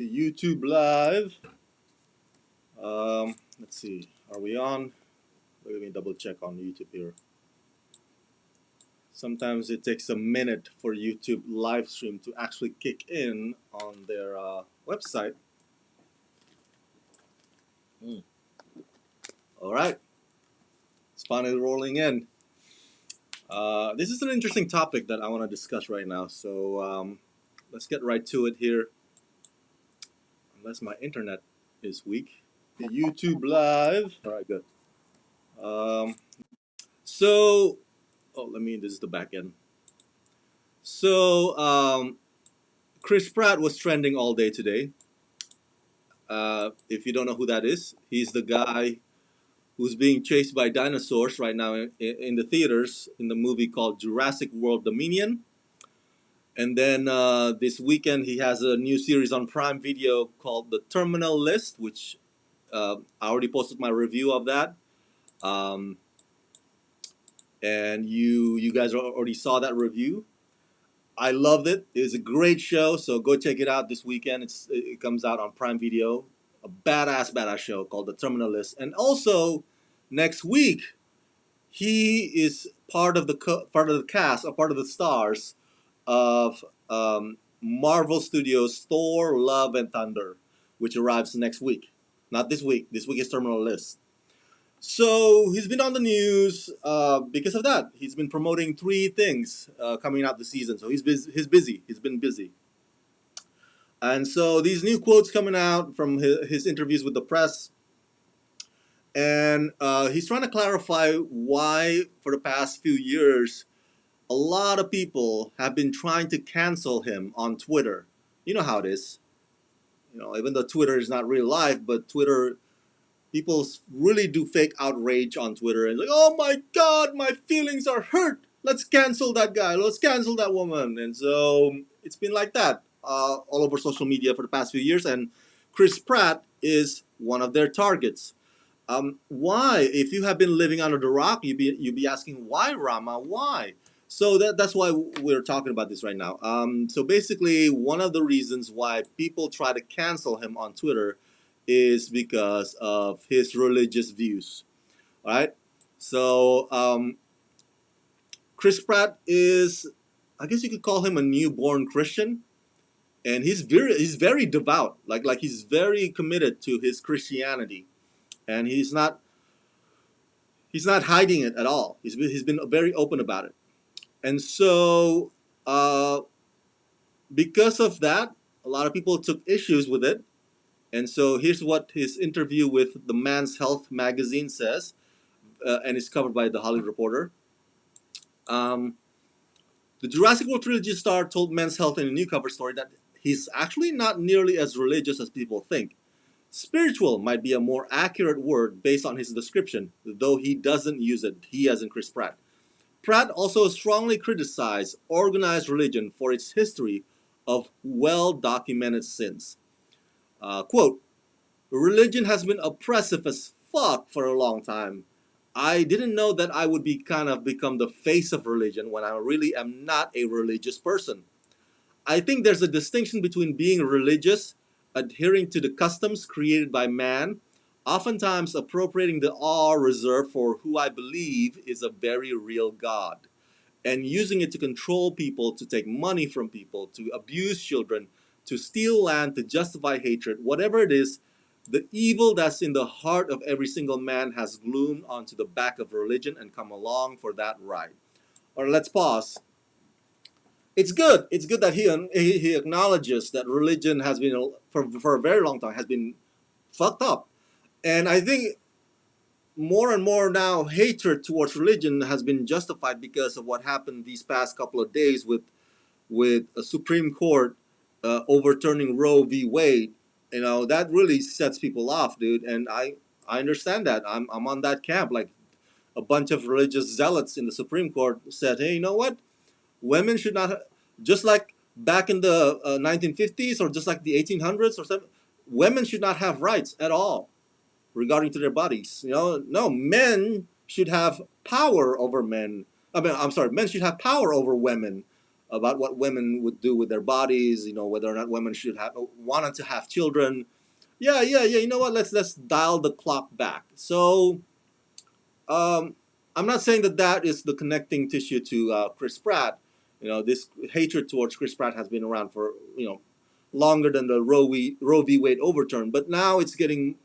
YouTube Live. Let's see. Are we on? Let me double check on YouTube here. Sometimes it takes a minute for YouTube live stream to actually kick in on their website. All right, it's finally rolling in. This is an interesting topic that I want to discuss right now. So let's get right to it here. Unless my internet is weak. YouTube Live. All right, good. Um, so, this is the back end. So, Chris Pratt was trending all day today. If you don't know who that is, he's the guy who's being chased by dinosaurs right now in the theaters in the movie called Jurassic World Dominion. And then this weekend, he has a new series on Prime Video called The Terminal List, which I already posted my review of that. And you guys already saw that review. I loved it. It was a great show, so go check it out this weekend. It comes out on Prime Video. A badass show called The Terminal List. And also, next week, he is part of the cast, or part of the stars of Marvel Studios' Thor: Love and Thunder, which arrives next week. Not this week. This week is Terminal List. So he's been on the news because of that. He's been promoting 3 things coming out this season. So he's busy. He's been busy. And so these new quotes coming out from his interviews with the press. And he's trying to clarify why, for the past few years, a lot of people have been trying to cancel him on Twitter. You know how it is. Even though Twitter is not real life, but Twitter, people really do fake outrage on Twitter and like, oh my God, my feelings are hurt. Let's cancel that guy. Let's cancel that woman. And so it's been like that all over social media for the past few years. And Chris Pratt is one of their targets. Why? If you have been living under the rock, you'd be asking, why, Rama? Why? So that's why we're talking about this right now. So basically, one of the reasons why people try to cancel him on Twitter is because of his religious views. All right. So Chris Pratt is, I guess you could call him a newborn Christian, and he's very devout. Like he's very committed to his Christianity, and he's not hiding it at all. He's been very open about it, and so because of that, a lot of people took issues with it. And so here's what his interview with the Man's Health magazine says, and it's covered by the Hollywood Reporter. The Jurassic World trilogy star told Men's Health in a new cover story that he's actually not nearly as religious as people think. Spiritual might be a more accurate word based on his description, though he doesn't use it, he as in Chris Pratt. Pratt also strongly criticized organized religion for its history of well-documented sins. Quote, religion has been oppressive as fuck for a long time. I didn't know that I would become the face of religion when I really am not a religious person. I think there's a distinction between being religious, adhering to the customs created by man, oftentimes appropriating the awe reserved for who I believe is a very real God, and using it to control people, to take money from people, to abuse children, to steal land, to justify hatred, whatever it is, the evil that's in the heart of every single man has gloomed onto the back of religion and come along for that ride. Or let's pause. It's good. It's good that he acknowledges that religion has been, for a very long time, has been fucked up. And I think more and more now, hatred towards religion has been justified because of what happened these past couple of days with a Supreme Court overturning Roe v. Wade. That really sets people off, dude. And I understand that. I'm on that camp. Like, a bunch of religious zealots in the Supreme Court said, hey, you know what? Women should not, just like back in the 1950s or just like the 1800s or something, women should not have rights at all regarding to their bodies. No, men should have power over men. Men should have power over women about what women would do with their bodies, whether or not women should have wanted to have children. Yeah, yeah, yeah. You know what? Let's dial the clock back. So, I'm not saying that that is the connecting tissue to Chris Pratt. This hatred towards Chris Pratt has been around for longer than the Roe v. Wade overturn, but now it's getting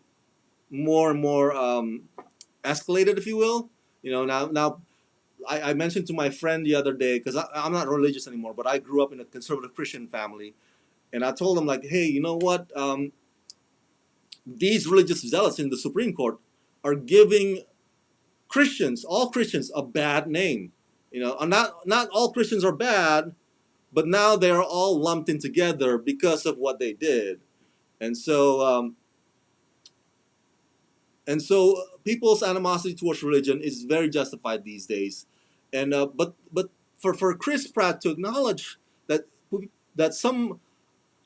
more and more escalated, if you will. Now I mentioned to my friend the other day, because I'm not religious anymore, but I grew up in a conservative Christian family, and I told him, like, hey, you know what? These religious zealots in the Supreme Court are giving Christians, all Christians, a bad name. Not all Christians are bad, but now they are all lumped in together because of what they did, and so people's animosity towards religion is very justified these days, and but for Chris Pratt to acknowledge that some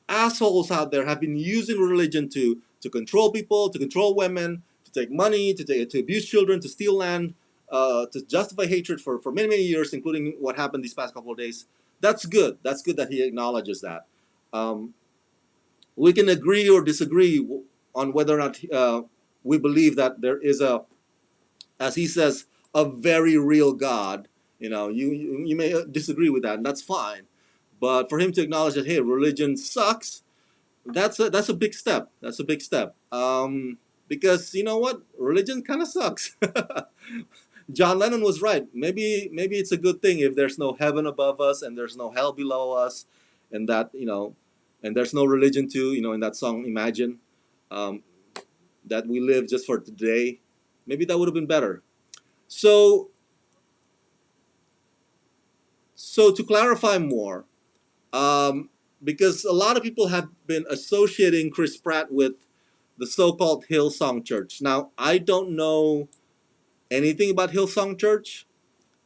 assholes out there have been using religion to control people, to control women, to take money, to abuse children, to steal land, to justify hatred for many, many years, including what happened these past couple of days. That's good. That's good that he acknowledges that. Um, we can agree or disagree on whether or not we believe that there is as he says, a very real God. You may disagree with that, and that's fine. But for him to acknowledge that, hey, religion sucks, that's a big step. That's a big step. Because you know what, religion kind of sucks. John Lennon was right. Maybe it's a good thing if there's no heaven above us and there's no hell below us, and that and there's no religion too. In that song, Imagine, um, that we live just for today. Maybe that would have been better. So, to clarify more, because a lot of people have been associating Chris Pratt with the so-called Hillsong Church. Now, I don't know anything about Hillsong Church.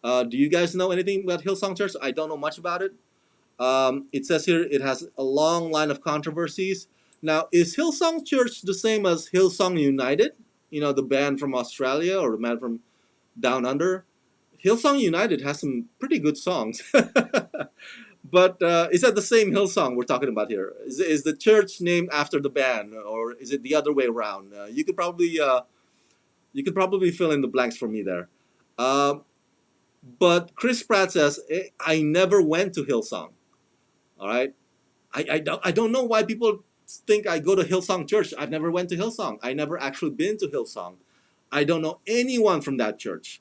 Do you guys know anything about Hillsong Church? I don't know much about it. It says here it has a long line of controversies. Now, is Hillsong Church the same as Hillsong United? The band from Australia or the band from Down Under? Hillsong United has some pretty good songs. But is that the same Hillsong we're talking about here? Is the church named after the band, or is it the other way around? You could probably fill in the blanks for me there. Um, but Chris Pratt says, I never went to Hillsong. All right, I don't know why people think I go to Hillsong Church. I've never went to Hillsong. I never actually been to Hillsong. I don't know anyone from that church.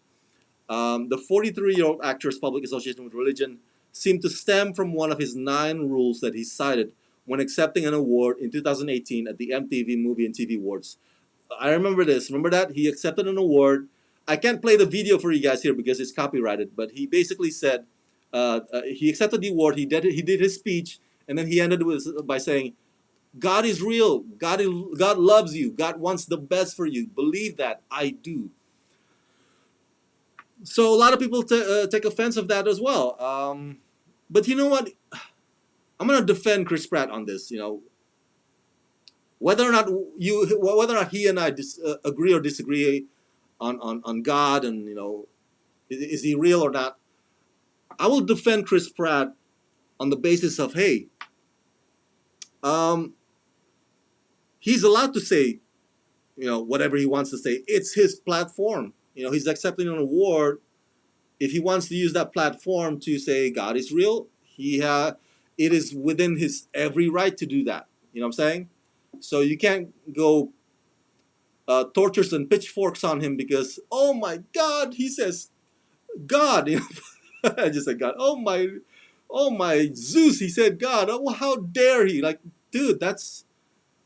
The 43-year-old actor's public association with religion seemed to stem from one of his 9 rules that he cited when accepting an award in 2018 at the MTV Movie and TV Awards. I remember this. Remember that? He accepted an award. I can't play the video for you guys here because it's copyrighted, but he basically said he accepted the award. He did his speech, and then he ended by saying, God is real. God loves you. God wants the best for you. Believe that. I do. So a lot of people take offense of that as well. But you know what? I'm gonna defend Chris Pratt on this. Whether or not he and I agree or disagree on God, and is he real or not? I will defend Chris Pratt on the basis of, hey, um, he's allowed to say whatever he wants to say. It's his platform. He's accepting an award. If he wants to use that platform to say God is real, it is within his every right to do that. You know what I'm saying? So you can't go tortures and pitchforks on him because, oh my God, he says God. I just said God. Oh my Zeus, he said God. Oh, how dare he? Like, dude, that's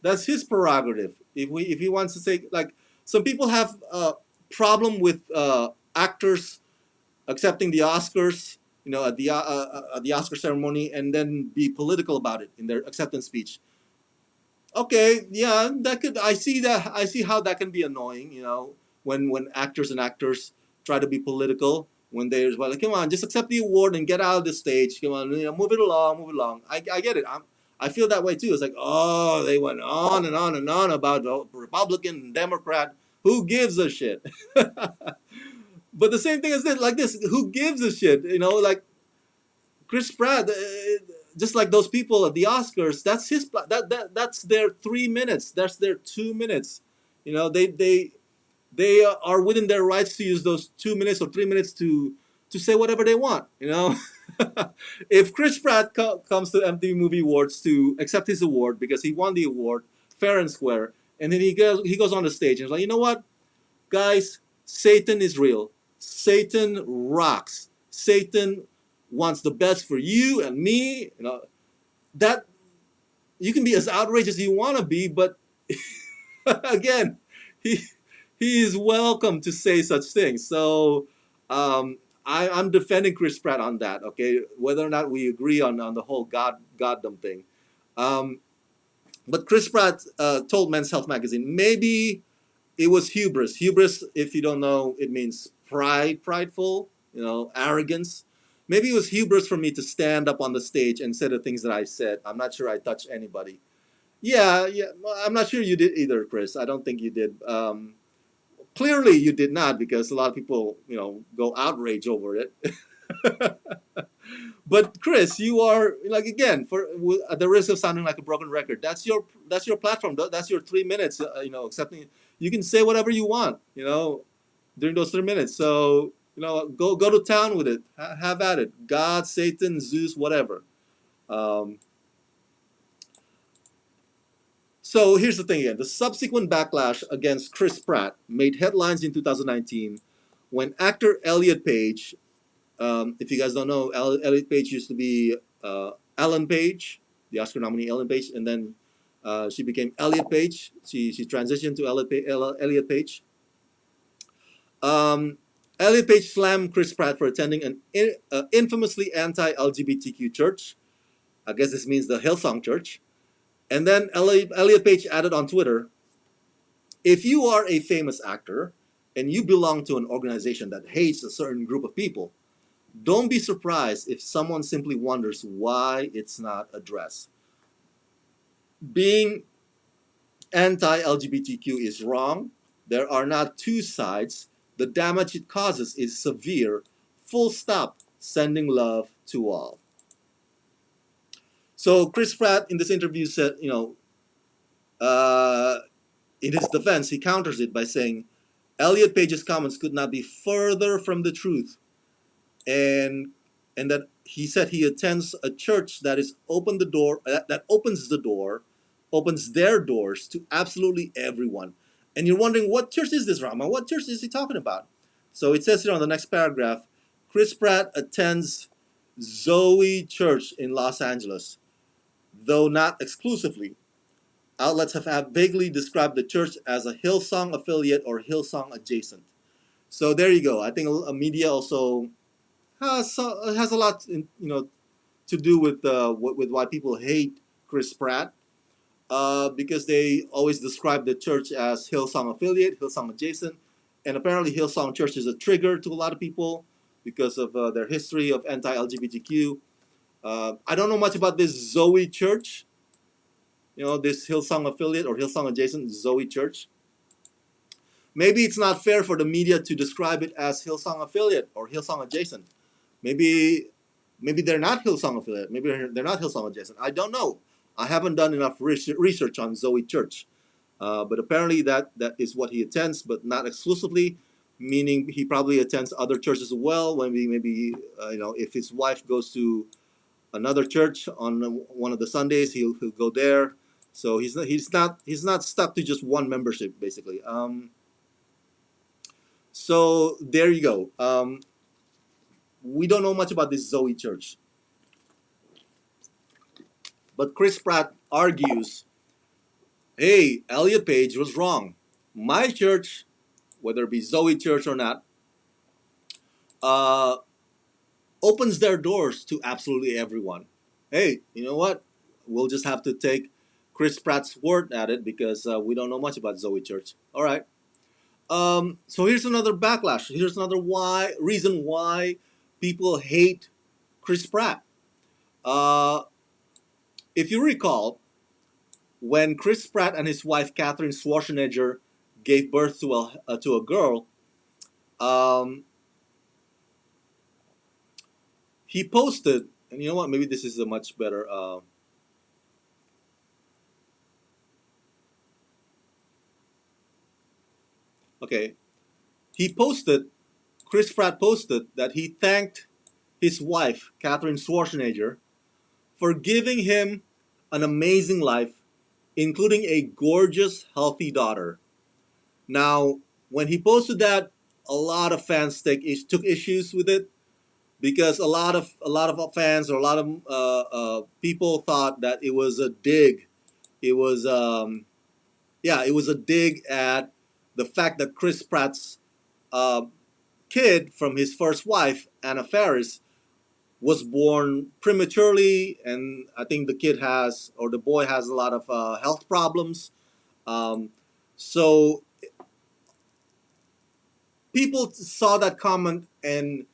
his prerogative. If he wants to say, like, some people have a problem with actors accepting the Oscars, at the Oscar ceremony, and then be political about it in their acceptance speech. Okay, yeah, that could. I see that. I see how that can be annoying. When actors try to be political, when they're like, come on, just accept the award and get out of the stage. Come on, move it along, move it along. I get it. I feel that way too. It's like, oh, they went on and on and on about the Republican and Democrat. Who gives a shit? But the same thing is this, like this. Who gives a shit? Like, Chris Pratt, just like those people at the Oscars, that's their 3 minutes. That's their 2 minutes. You know, they are within their rights to use those 2 minutes or 3 minutes to say whatever they want. You know, if Chris Pratt comes to MTV Movie Awards to accept his award because he won the award fair and square, and then he goes on the stage and he's like, you know what, guys, Satan is real. Satan rocks. Satan wants the best for you and me. You know that you can be as outraged as you want to be, but again, he he is welcome to say such things. So I'm defending Chris Pratt on that. Okay, whether or not we agree on the whole goddom thing. Um, but Chris Pratt told Men's Health magazine maybe it was hubris. Hubris, if you don't know, it means prideful, arrogance. Maybe it was hubris for me to stand up on the stage and say the things that I said. I'm not sure I touched anybody. Yeah, yeah. Well, I'm not sure you did either, Chris. I don't think you did. Clearly, you did not because a lot of people, go outrage over it. But Chris, you are like again at the risk of sounding like a broken record. That's your platform. That's your 3 minutes. Accepting you can say whatever you want. During those 3 minutes. So go to town with it. Have at it. God, Satan, Zeus, whatever. Um, so here's the thing again. The subsequent backlash against Chris Pratt made headlines in 2019 when actor Elliot Page, if you guys don't know, Elliot Page used to be Ellen Page, the Oscar nominee Ellen Page, and then she became Elliot Page. She transitioned to Elliot Page. Um, Elliot Page slammed Chris Pratt for attending an infamously anti-LGBTQ church. I guess this means the Hillsong Church. And then Elliot Page added on Twitter, if you are a famous actor and you belong to an organization that hates a certain group of people, don't be surprised if someone simply wonders why it's not addressed. Being anti-LGBTQ is wrong. There are not two sides. The damage it causes is severe. Full stop. Sending love to all. So Chris Pratt in this interview said, in his defense, he counters it by saying, Elliot Page's comments could not be further from the truth, and that he said he attends a church that is that opens their doors to absolutely everyone. And you're wondering, what church is this, Rama? What church is he talking about? So it says here on the next paragraph, Chris Pratt attends Zoe Church in Los Angeles, though not exclusively. Outlets have vaguely described the church as a Hillsong affiliate or Hillsong adjacent. So there you go. I think media also has a lot, to do with why people hate Chris Pratt, because they always describe the church as Hillsong affiliate, Hillsong adjacent, and apparently Hillsong Church is a trigger to a lot of people because of their history of anti-LGBTQ. I don't know much about this Zoe Church, this Hillsong affiliate or Hillsong adjacent Zoe Church. Maybe it's not fair for the media to describe it as Hillsong affiliate or Hillsong adjacent. Maybe they're not Hillsong affiliate. Maybe they're not Hillsong adjacent. I don't know. I haven't done enough research on Zoe Church. But apparently that is what he attends, but not exclusively, meaning he probably attends other churches as well. When maybe if his wife goes to another church on one of the Sundays, he'll go there. So he's not stuck to just one membership basically. So there you go. We don't know much about this Zoe Church, but Chris Pratt argues, hey, Elliot Page was wrong. My church, whether it be Zoe Church or not, opens their doors to absolutely everyone. Hey, you know what? We'll just have to take Chris Pratt's word at it because we don't know much about Zoe Church. All right. So here's another backlash. Here's another reason why people hate Chris Pratt. If you recall, when Chris Pratt and his wife Catherine Schwarzenegger gave birth to a girl, he posted And you know what? Maybe this is a much better. Okay, he posted. Chris Pratt posted that he thanked his wife, Catherine Schwarzenegger, for giving him an amazing life, including a gorgeous, healthy daughter. Now, when he posted that, a lot of fans took issues with it because a lot of fans or a lot of people thought that it was a dig. It was yeah, it was a dig at the fact that Chris Pratt's uh, kid from his first wife, Anna Faris, was born prematurely, and I think the kid has, or the boy has, a lot of health problems. Um, so people saw that comment and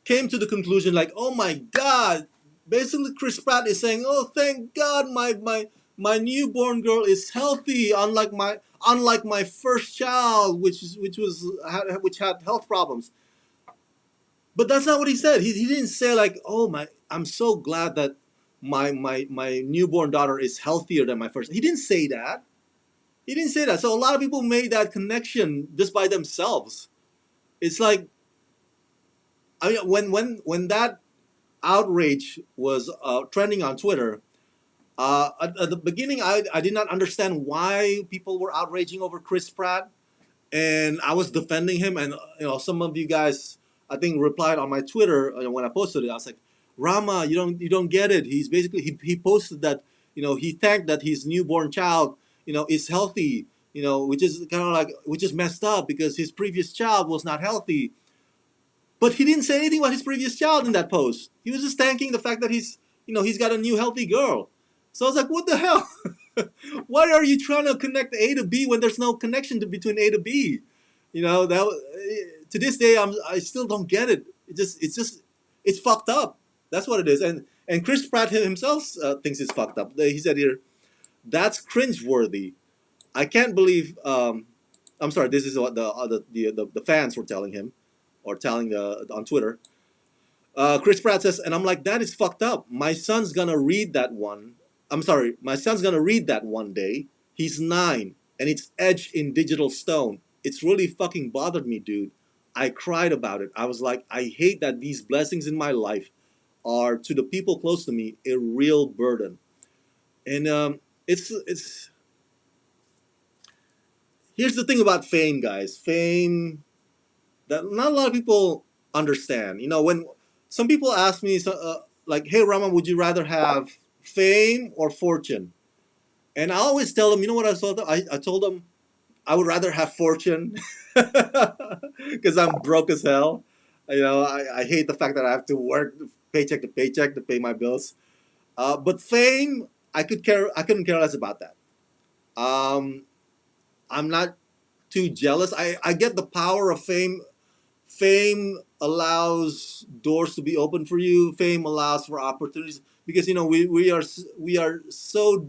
came to the conclusion like, oh my God, basically Chris Pratt is saying, oh thank God my newborn girl is healthy, unlike my first child, which had health problems. But that's not what he said. He didn't say like, oh my, I'm so glad that my newborn daughter is healthier than my first. He didn't say that. He didn't say that. So a lot of people made that connection just by themselves. It's like, I mean, when that outrage was trending on Twitter, at the beginning, I did not understand why people were outraging over Chris Pratt, and I was defending him. And some of you guys, I think, replied on my Twitter when I posted it. I was like, Rama, you don't get it. He's basically he posted that he thanked that his newborn child is healthy. Which is kind of like which is messed up because his previous child was not healthy. But he didn't say anything about his previous child in that post. He was just thanking the fact that he's got a new healthy girl. So I was like, what the hell? Why are you trying to connect A to B when there's no connection between A to B? To this day I still don't get it. It's fucked up. That's what it is. And Chris Pratt himself thinks it's fucked up. He said here, that's cringeworthy. I can't believe. I'm sorry. This is what the fans were telling him, or telling on Twitter. Chris Pratt says, and I'm like, that is fucked up. My son's gonna read that one. I'm sorry, my son's gonna read that one day. He's 9, and it's etched in digital stone. It's really fucking bothered me, dude. I cried about it. I was like, I hate that these blessings in my life are, to the people close to me, a real burden. And it's here's the thing about fame, guys. Fame that not a lot of people understand. When some people ask me, like, "Hey, Rama, would you rather have fame or fortune?" And I always tell them, you know what I told them? I told them I would rather have fortune because I'm broke as hell. I hate the fact that I have to work paycheck to paycheck to pay my bills. But fame, I couldn't care less about that. Um, I'm not too jealous. I get the power of fame. Fame allows doors to be open for you. Fame allows for opportunities because we are so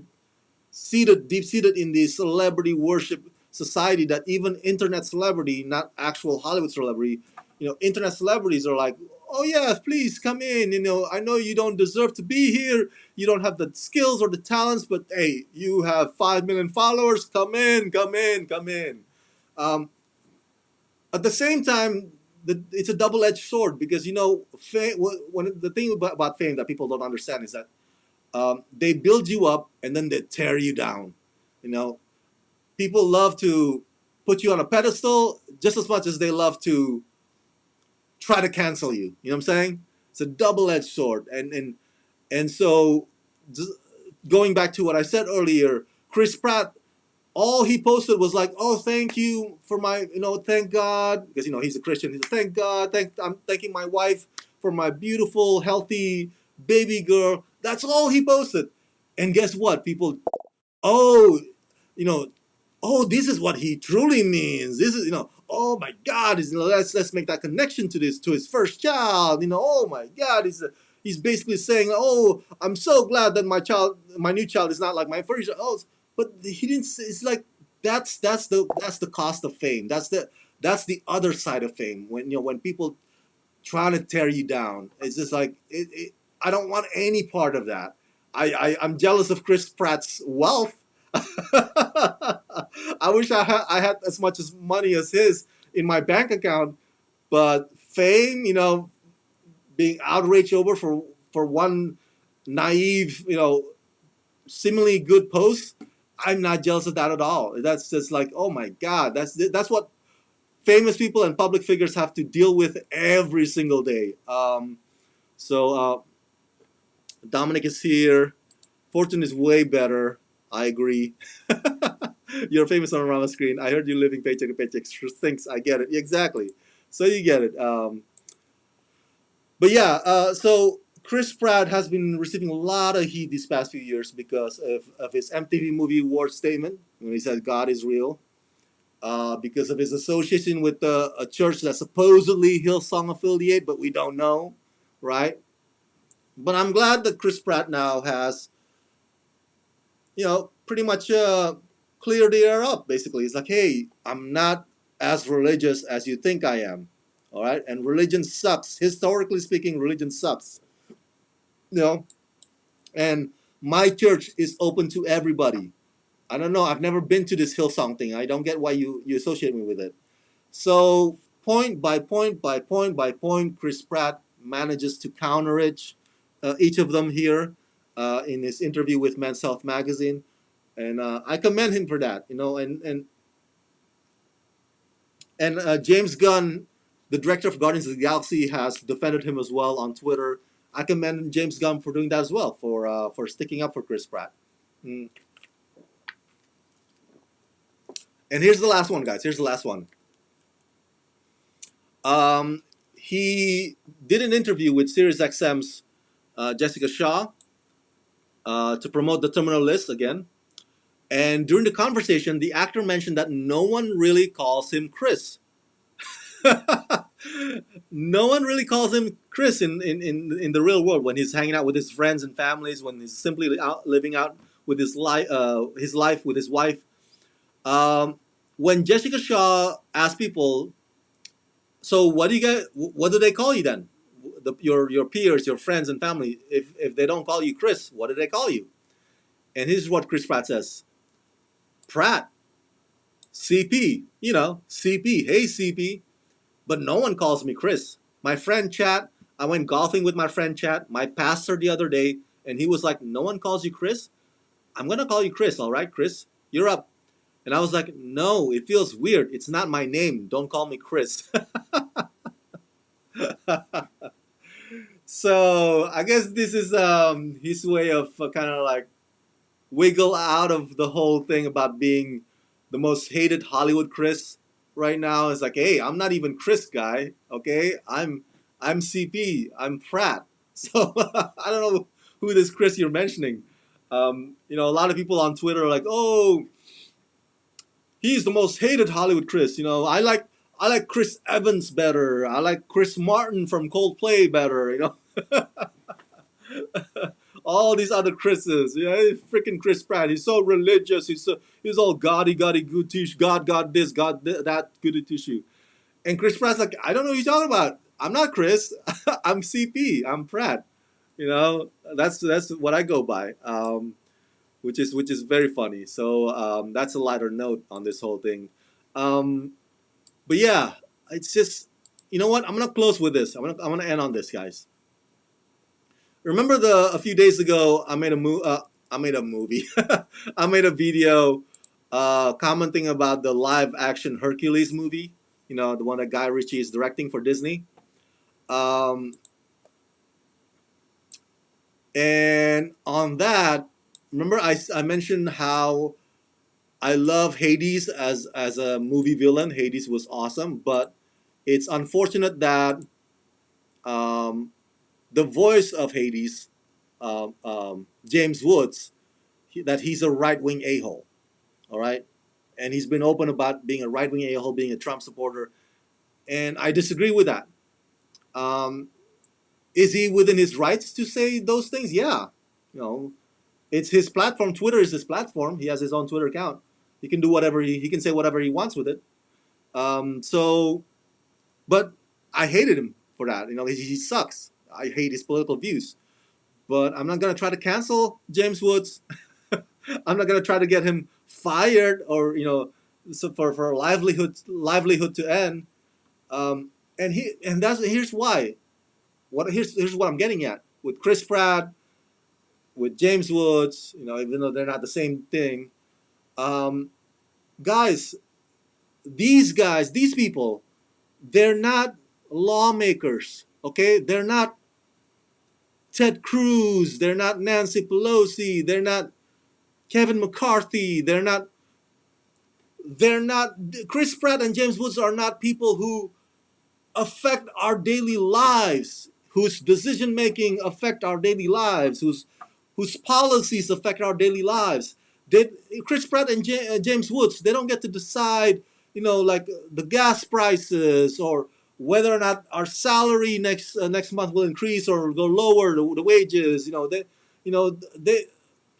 deep seated in the celebrity worship society that even internet celebrity, not actual Hollywood celebrity, internet celebrities are like, oh yeah, please come in. I know you don't deserve to be here. You don't have the skills or the talents, but hey, you have 5 million followers. Come in, come in, come in. Um, at the same time, it's a double-edged sword because fame, when the thing about fame that people don't understand is that they build you up and then they tear you down. You know, People love to put you on a pedestal just as much as they love to try to cancel you. You know what I'm saying? It's a double-edged sword, and so going back to what I said earlier, Chris Pratt, all he posted was like, "Oh, thank you for my, thank God," because he's a Christian. He's like, "Thank God, I'm thanking my wife for my beautiful, healthy baby girl." That's all he posted, and guess what? People, oh, you know, oh, this is what he truly means. This is, oh my God, let's make that connection to his first child. Oh my God, he's basically saying, oh, I'm so glad that my new child is not like my first child. Oh, but he didn't. It's like that's the cost of fame. That's the other side of fame when people trying to tear you down. It's just like it. I don't want any part of that. I'm jealous of Chris Pratt's wealth. I wish I had as much as money as his in my bank account, but fame, being outraged over for one naive, seemingly good post, I'm not jealous of that at all. That's just like, oh my God, that's what famous people and public figures have to deal with every single day. So Dominic is here. Fortune is way better. I agree. You're famous on around the screen. I heard you living paycheck to paycheck. Thanks. I get it. Exactly. So you get it. But yeah, so Chris Pratt has been receiving a lot of heat these past few years because of his MTV Movie Award statement when he said God is real. Because of his association with a church that's supposedly Hillsong affiliate, but we don't know, right? But I'm glad that Chris Pratt now has, pretty much cleared the air up. Basically, it's like, hey, I'm not as religious as you think I am, all right? And religion sucks. Historically speaking, religion sucks, And my church is open to everybody. I don't know. I've never been to this Hillsong thing. I don't get why you associate me with it. So point by point by point by point, Chris Pratt manages to counter it, each of them here in his interview with Men's Health magazine, and I commend him for that. And James Gunn, the director of Guardians of the Galaxy, has defended him as well on Twitter. I commend James Gunn for doing that as well, for sticking up for Chris Pratt. Mm. And here's the last one, guys. Here's the last one. He did an interview with SiriusXM's Jessica Shaw to promote the Terminal List again. And during the conversation, the actor mentioned that no one really calls him Chris. No one really calls him Chris in the real world when he's hanging out with his friends and families, when he's simply living out with his life with his wife. When Jessica Shaw asked people, so what do they call you then? Your peers, your friends and family, if they don't call you Chris, what do they call you? And here's what Chris Pratt says. Pratt. CP. CP. Hey, CP. But no one calls me Chris. My friend Chat, I went golfing with my friend Chat, my pastor the other day, and he was like, no one calls you Chris? I'm going to call you Chris, all right, Chris? You're up. And I was like, no, it feels weird. It's not my name. Don't call me Chris. So I guess this is his way of kind of like wiggle out of the whole thing about being the most hated Hollywood Chris right now. It's like, hey, I'm not even Chris guy, okay? I'm CP. I'm Pratt. So I don't know who this Chris you're mentioning. A lot of people on Twitter are like, oh, he's the most hated Hollywood Chris. I like Chris Evans better. I like Chris Martin from Coldplay better. All these other Chris's, freaking Chris Pratt. He's so religious. He's all goody good tissue. God this, God that, goody tissue. And Chris Pratt's like, I don't know what you're talking about. I'm not Chris. I'm CP. I'm Pratt. That's what I go by. Which is very funny. So that's a lighter note on this whole thing. But yeah, it's just, you know what? I'm gonna close with this. I'm gonna end on this, guys. Remember a few days ago I made a movie. I made a video commenting about the live action Hercules movie. The one that Guy Ritchie is directing for Disney. And on that, remember I mentioned how I love Hades as a movie villain. Hades was awesome, but it's unfortunate that the voice of Hades, James Woods, that he's a right-wing a-hole, all right? And he's been open about being a right-wing a-hole, being a Trump supporter, and I disagree with that. Is he within his rights to say those things? Yeah. It's his platform. Twitter is his platform. He has his own Twitter account. He can do whatever he can say whatever he wants with it. But I hated him for that. He sucks. I hate his political views. but I'm not gonna try to cancel James Woods. I'm not gonna try to get him fired or so for livelihood to end. And that's here's why. Here's what I'm getting at with Chris Pratt, with James Woods. Even though they're not the same thing, um, guys, these people, they're not lawmakers. Okay, they're not Ted Cruz. They're not Nancy Pelosi. They're not Kevin McCarthy. They're not Chris Pratt and James Woods are not people who affect our daily lives, whose decision making affect our daily lives, whose policies affect our daily lives. They, Chris Pratt and James Woods, they don't get to decide, like the gas prices or whether or not our salary next month will increase or go lower, the wages. They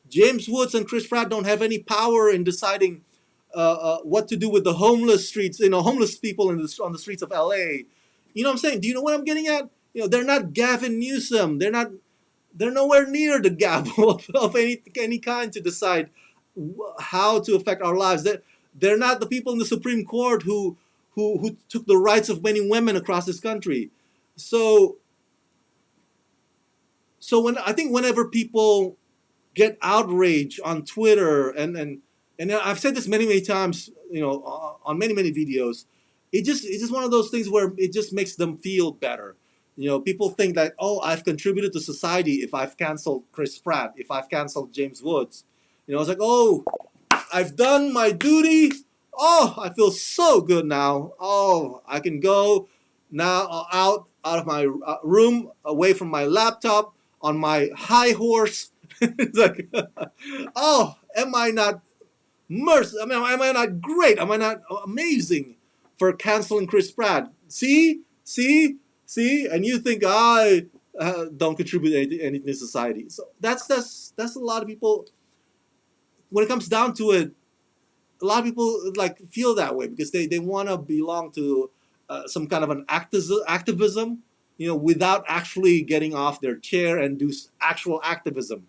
James Woods and Chris Pratt don't have any power in deciding what to do with the homeless streets, homeless people on the streets of LA. You know what I'm saying? Do you know what I'm getting at? They're not Gavin Newsom. They're nowhere near the gavel of any kind to decide how to affect our lives. They're not the people in the Supreme Court who took the rights of many women across this country. So I think whenever people get outraged on Twitter and I've said this many times, on many videos, it's just one of those things where it just makes them feel better. People think that, oh, I've contributed to society if I've canceled Chris Pratt, if I've canceled James Woods. It's like, oh, I've done my duty. Oh, I feel so good now. Oh, I can go now out of my room, away from my laptop, on my high horse. It's like, oh, am I not I mean, am I not great? Am I not amazing for canceling Chris Pratt? See, and you think I don't contribute anything to society. So that's a lot of people. When it comes down to it, a lot of people like feel that way because they want to belong to some kind of an activism, without actually getting off their chair and do actual activism,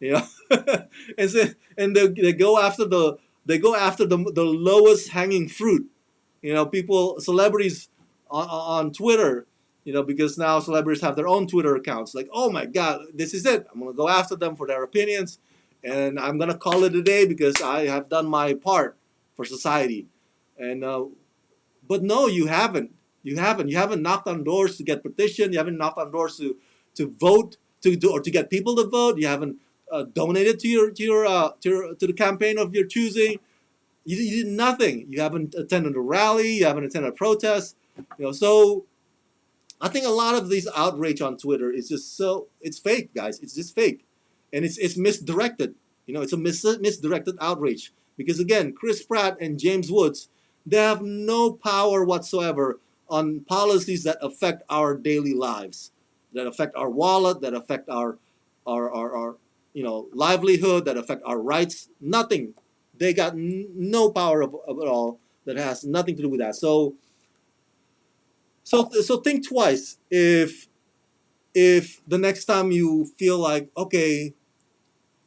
and so, and they go after the lowest hanging fruit, celebrities on Twitter, because now celebrities have their own Twitter accounts. Like, oh my God, this is it. I'm gonna go after them for their opinions, and I'm gonna call it a day because I have done my part for society. And but no, you haven't. You haven't knocked on doors to get petition. You haven't knocked on doors to vote or to get people to vote. You haven't donated to the campaign of your choosing. You did nothing. You haven't attended a rally. You haven't attended a protest. So I think a lot of these outrage on Twitter is just it's fake, guys. It's just fake, and it's misdirected. It's a misdirected outrage because again, Chris Pratt and James Woods, they have no power whatsoever on policies that affect our daily lives, that affect our wallet, that affect our livelihood, that affect our rights. Nothing. They got no power of it all. That has nothing to do with that. So think twice if the next time you feel like, okay,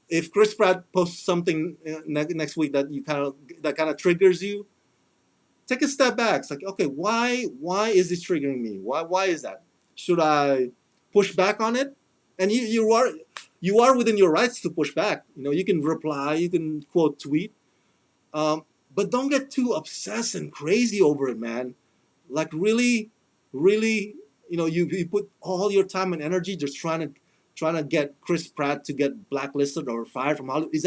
if Chris Pratt posts something next week that kind of triggers you, take a step back. It's like, okay, why is this triggering me? Why is that? Should I push back on it? And you are within your rights to push back. You can reply, you can quote tweet, but don't get too obsessed and crazy over it, man. Like really, you put all your time and energy just trying to get Chris Pratt to get blacklisted or fired from Hollywood. Is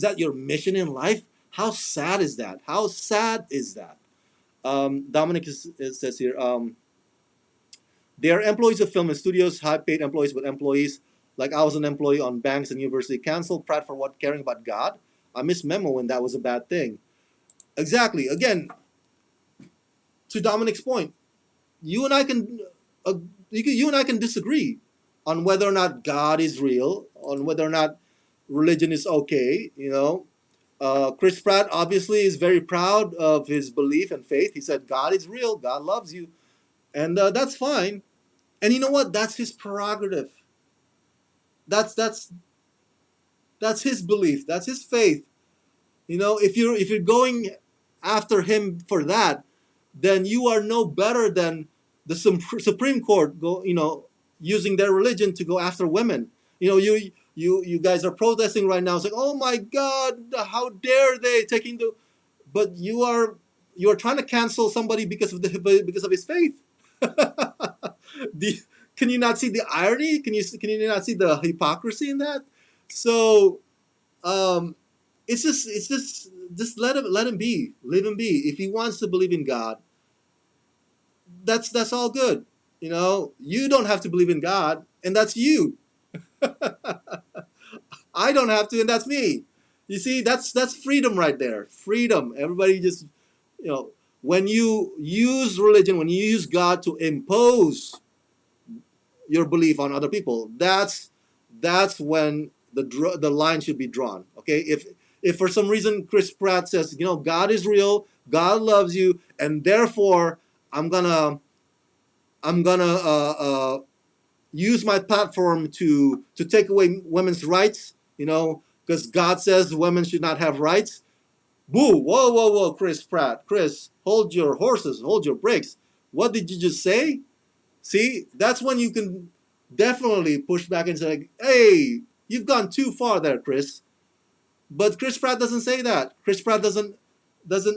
that your mission in life? How sad is that? How sad is that? Dominic says here, they are employees of film and studios, high-paid employees, but employees like I was an employee on banks and university. Cancel Pratt for what? Caring about God? I missed memo when that was a bad thing. Exactly. Again, to Dominic's point, you and I can disagree on whether or not God is real, on whether or not religion is okay. Chris Pratt obviously is very proud of his belief and faith. He said God is real, God loves you, and that's fine. And you know what? That's his prerogative. that's his belief. That's his faith. If you're going after him for that, then you are no better than the Supreme Court using their religion to go after women. You guys are protesting right now. It's like, oh my God, how dare they taking the? But you are trying to cancel somebody because of his faith. the, can you not see the irony? Can you not see the hypocrisy in that? So um, it's just let him be, leave him be. If he wants to believe in God, that's all good. You don't have to believe in God, and that's you. I don't have to, and that's me. You see, that's freedom right there. Freedom. Everybody just when you use religion, when you use God to impose your belief on other people, that's when the line should be drawn. Okay, if for some reason Chris Pratt says, God is real, God loves you, and therefore I'm gonna I'm gonna use my platform to take away women's rights, because God says women should not have rights. Boo! Whoa, whoa, whoa, Chris Pratt, Chris, hold your horses, hold your brakes. What did you just say? See, that's when you can definitely push back and say, "Hey, you've gone too far there, Chris." But Chris Pratt doesn't say that. Chris Pratt doesn't.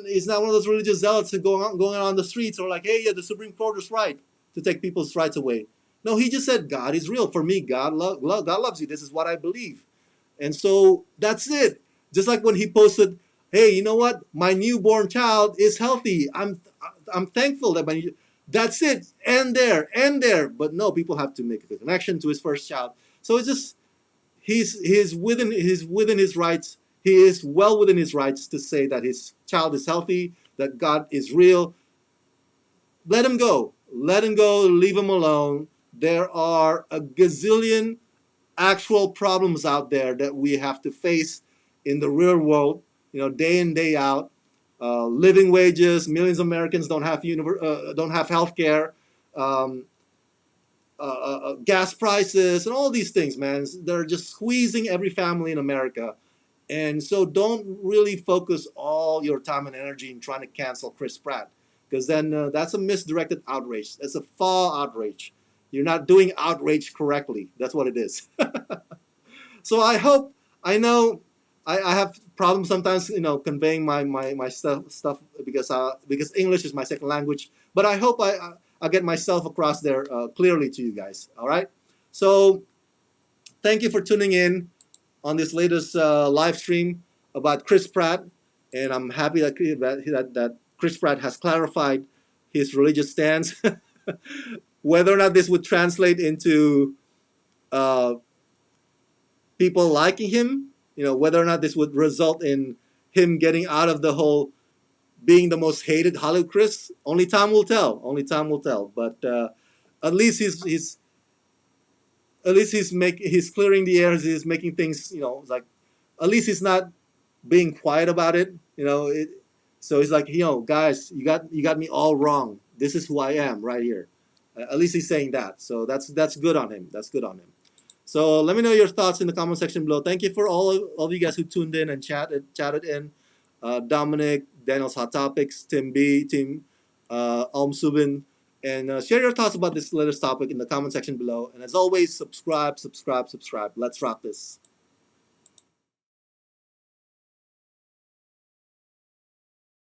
He's not one of those religious zealots who going on the streets or like, "Hey, yeah, the Supreme Court is right to take people's rights away." No, he just said God is real. For me, God loves you. This is what I believe, and so that's it. Just like when he posted, "Hey, you know what? My newborn child is healthy. I'm thankful that my." That's it. End there. But no, people have to make a connection to his first child. So it's just he's within his rights. He is well within his rights to say that his child is healthy, that God is real. Let him go. Let him go. Leave him alone. There are a gazillion actual problems out there that we have to face in the real world, day in, day out. Living wages, millions of Americans don't have health care. Um, Gas prices and all these things, man. They're just squeezing every family in America. And so don't really focus all your time and energy in trying to cancel Chris Pratt, because then that's a misdirected outrage. That's a fall outrage. You're not doing outrage correctly. That's what it is. So I know, I have problems sometimes, conveying my stuff because English is my second language. But I hope I get myself across there clearly to you guys. All right. So thank you for tuning in on this latest live stream about Chris Pratt, and I'm happy that Chris Pratt has clarified his religious stance. Whether or not this would translate into uh, people liking him, whether or not this would result in him getting out of the whole being the most hated Hollywood Chris, only time will tell. Only time will tell. But at least he's clearing the air. He's making things, like, at least he's not being quiet about it. So he's like, guys, you got me all wrong. This is who I am right here. At least he's saying that. So that's good on him. That's good on him. So let me know your thoughts in the comment section below. Thank you for all of you guys who tuned in and chatted in. Dominic, Daniel's Hot Topics, Tim B, Tim, Subin, and share your thoughts about this latest topic in the comment section below. And as always, subscribe. Let's rock this.